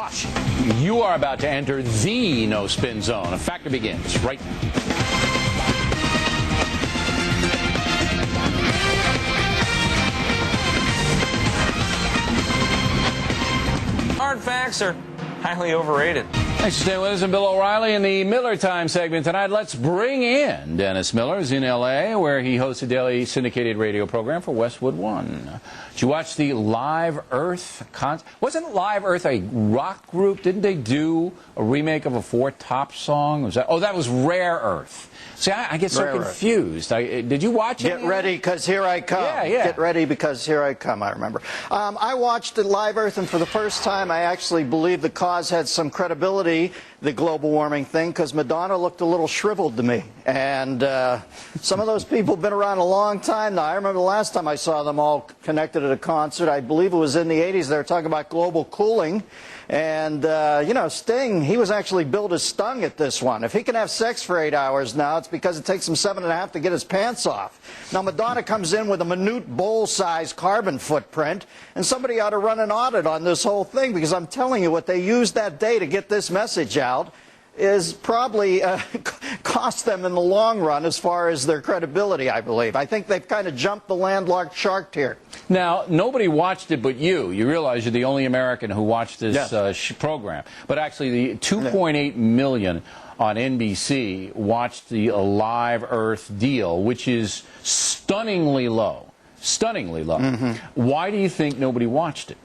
Caution, you are about to enter the no-spin zone. A factor begins right now. Hard facts are highly overrated. Thanks for staying with us. I'm Bill O'Reilly in the Miller Time segment tonight. Let's bring in Dennis Miller. He's in L.A., where he hosts a daily syndicated radio program for Westwood One. Did you watch the Live Earth concert? Wasn't Live Earth a rock group? Didn't they do a remake of a Four Tops song? That was Rare Earth. See, I get so confused. Did you watch it? Get ready, because here I come. Yeah. Get ready, because here I come, I remember. I watched it Live Earth, and for the first time, I actually believe the cause had some credibility, the global warming thing, because Madonna looked a little shriveled to me. And some of those people have been around a long time now. I remember the last time I saw them all connected at a concert. I believe it was in the 80s. They were talking about global cooling. And, you know, Sting, he was actually billed as stung at this one. If he can have sex for 8 hours now, it's because it takes him 7.5 to get his pants off. Now, Madonna comes in with a minute bowl-sized carbon footprint, and somebody ought to run an audit on this whole thing, because I'm telling you, what they used that day to get this message out is probably cost them in the long run as far as their credibility, I believe. I think they've kind of jumped the landlocked shark here. Now, nobody watched it but you. You realize you're the only American who watched this program. But actually, the 2.8 million on NBC watched the Live Earth deal, which is stunningly low. Stunningly low. Why do you think nobody watched it?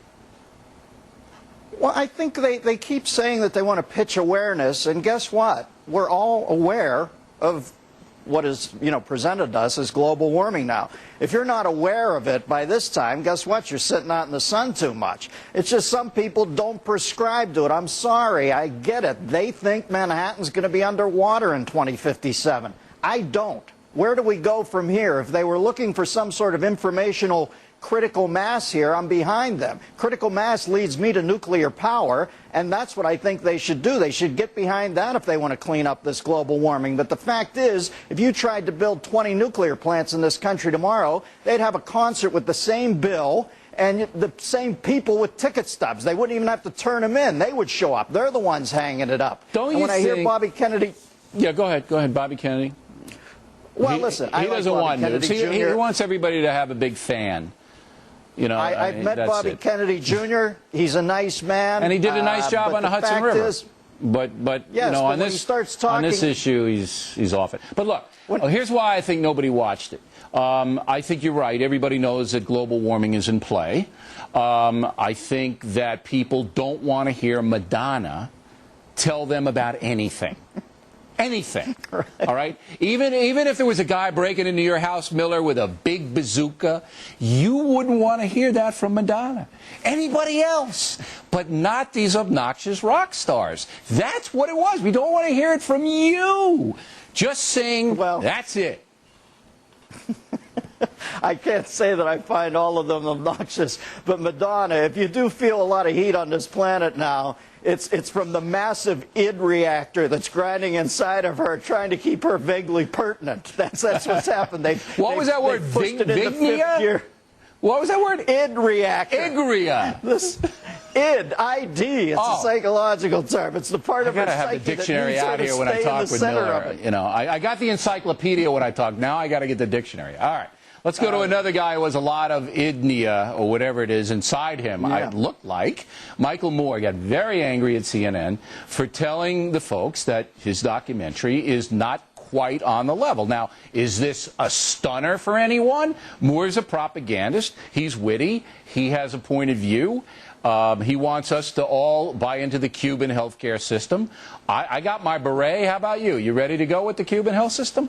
Well, I think they keep saying that they want to pitch awareness, and guess what? We're all aware of what is, presented to us as global warming now. If you're not aware of it by this time, guess what? You're sitting out in the sun too much. It's just some people don't prescribe to it. I'm sorry, I get it. They think Manhattan's going to be underwater in 2057. I don't. Where do we go from here? If they were looking for some sort of informational critical mass here, I'm behind them. Critical mass leads me to nuclear power, and that's what I think they should do. They should get behind that if they want to clean up this global warming. But the fact is, if you tried to build 20 nuclear plants in this country tomorrow, they'd have a concert with the same bill and the same people with ticket stubs. They wouldn't even have to turn them in. They would show up. They're the ones hanging it up. Don't and when I hear Bobby Kennedy... Yeah, go ahead, Bobby Kennedy. Well, listen, he doesn't want news. He wants everybody to have a big fan. I've met Bobby Kennedy Jr. He's a nice man. And he did a nice job on the Hudson River. But yes, on this issue, he's off it. But look, here's why I think nobody watched it. I think you're right. Everybody knows that global warming is in play. I think that people don't want to hear Madonna tell them about anything. Anything, right. All right? Even if there was a guy breaking into your house, Miller, with a big bazooka, you wouldn't want to hear that from Madonna. Anybody else, but not these obnoxious rock stars. That's what it was. We don't want to hear it from you. Just sing, that's it. I can't say that I find all of them obnoxious, but Madonna, if you do feel a lot of heat on this planet now, it's from the massive id reactor that's grinding inside of her, trying to keep her vaguely pertinent. That's what's happened. What was that word? Vignia? What was that word? Id reactor. Igria. This id, ID. It's a psychological term. It's the part of her psyche. I gotta have the dictionary out here when I talk with Miller. I got the encyclopedia when I talk. Now I got to get the dictionary. All right. Let's go to another guy who has a lot of idnia, or whatever it is, inside him. Yeah. It looked like Michael Moore got very angry at CNN for telling the folks that his documentary is not quite on the level. Now, is this a stunner for anyone? Moore's a propagandist. He's witty. He has a point of view. He wants us to all buy into the Cuban healthcare system. I got my beret. How about you? You ready to go with the Cuban health system?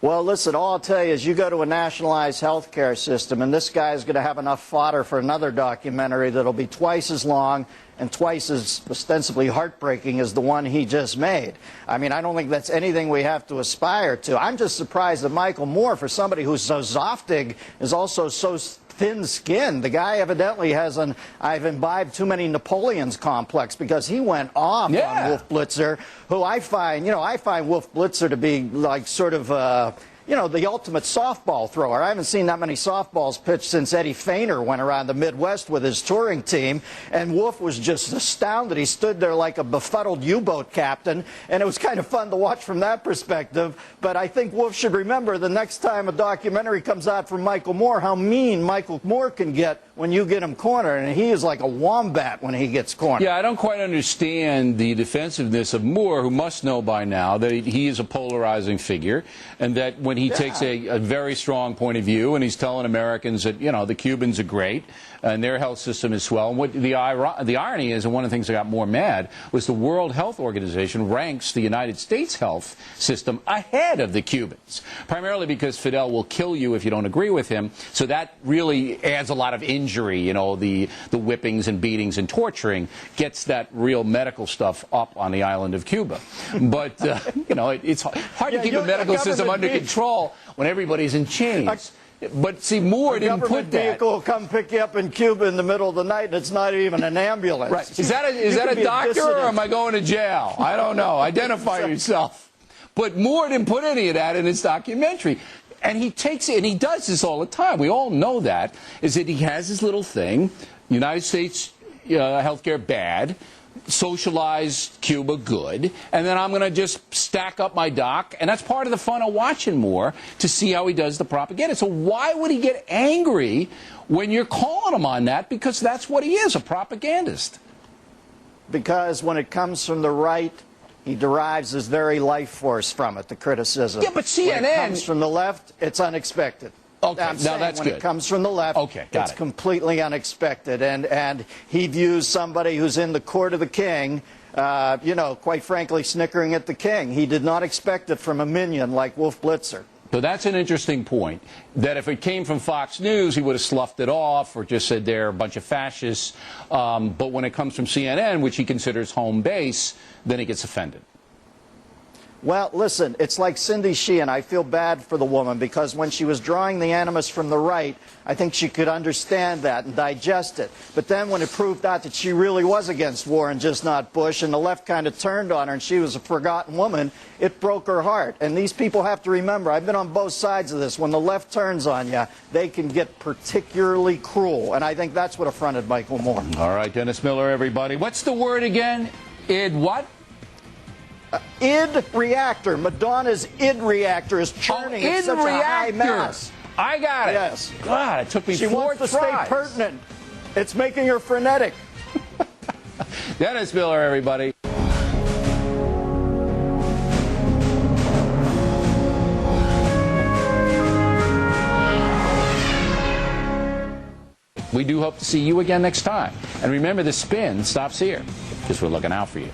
Well, listen, all I'll tell you is you go to a nationalized health care system, and this guy is going to have enough fodder for another documentary that'll be twice as long and twice as ostensibly heartbreaking as the one he just made. I mean, I don't think that's anything we have to aspire to. I'm just surprised that Michael Moore, for somebody who's so zoftig, is also so thin-skinned. The guy evidently has an I've imbibed too many Napoleons complex, because he went off on Wolf Blitzer, who I find Wolf Blitzer to be like sort of you know, the ultimate softball thrower. I haven't seen that many softballs pitched since Eddie Feiner went around the Midwest with his touring team, and Wolf was just astounded. He stood there like a befuddled U-boat captain, and it was kind of fun to watch from that perspective. But I think Wolf should remember the next time a documentary comes out from Michael Moore, how mean Michael Moore can get when you get him cornered, and he is like a wombat when he gets cornered. Yeah, I don't quite understand the defensiveness of Moore, who must know by now that he is a polarizing figure, and that when he takes a very strong point of view, and he's telling Americans that, you know, the Cubans are great, and their health system is swell. And what the irony is, and one of the things that got more mad, was the World Health Organization ranks the United States health system ahead of the Cubans, primarily because Fidel will kill you if you don't agree with him. So that really adds a lot of injury, you know, the whippings and beatings and torturing gets that real medical stuff up on the island of Cuba. But, you know, it's hard to keep a medical system under control when everybody's in chains. But see, Moore didn't put that. A government vehicle will come pick you up in Cuba in the middle of the night, and it's not even an ambulance. Right. Is that a doctor, or am I going to jail? I don't know. Identify yourself. But Moore didn't put any of that in his documentary. And he takes it, and he does this all the time. We all know that, is that he has his little thing, United States healthcare bad, socialized Cuba good, and then I'm going to just stack up my doc, and that's part of the fun of watching Moore, to see how he does the propaganda. So why would he get angry when you're calling him on that? Because that's what he is, a propagandist. Because when it comes from the right, he derives his very life force from it, the criticism. Yeah, but CNN... When it comes from the left, it's unexpected. Okay, now that's when good. It comes from the left, it's completely unexpected. And he views somebody who's in the court of the king, you know, quite frankly, snickering at the king. He did not expect it from a minion like Wolf Blitzer. So that's an interesting point, that if it came from Fox News, he would have sloughed it off or just said they're a bunch of fascists. But when it comes from CNN, which he considers home base, then he gets offended. Well, listen, it's like Cindy Sheehan. I feel bad for the woman, because when she was drawing the animus from the right, I think she could understand that and digest it. But then when it proved out that she really was against war and just not Bush, and the left kind of turned on her and she was a forgotten woman, it broke her heart. And these people have to remember, I've been on both sides of this. When the left turns on you, they can get particularly cruel. And I think that's what affronted Michael Moore. All right, Dennis Miller, everybody. What's the word again? Id what? Id reactor. Madonna's id reactor is churning at such a high mass. I got it. Yes. God, it took me 4 tries. She wants to stay pertinent. It's making her frenetic. Dennis Miller, everybody. We do hope to see you again next time. And remember, the spin stops here, because we're looking out for you.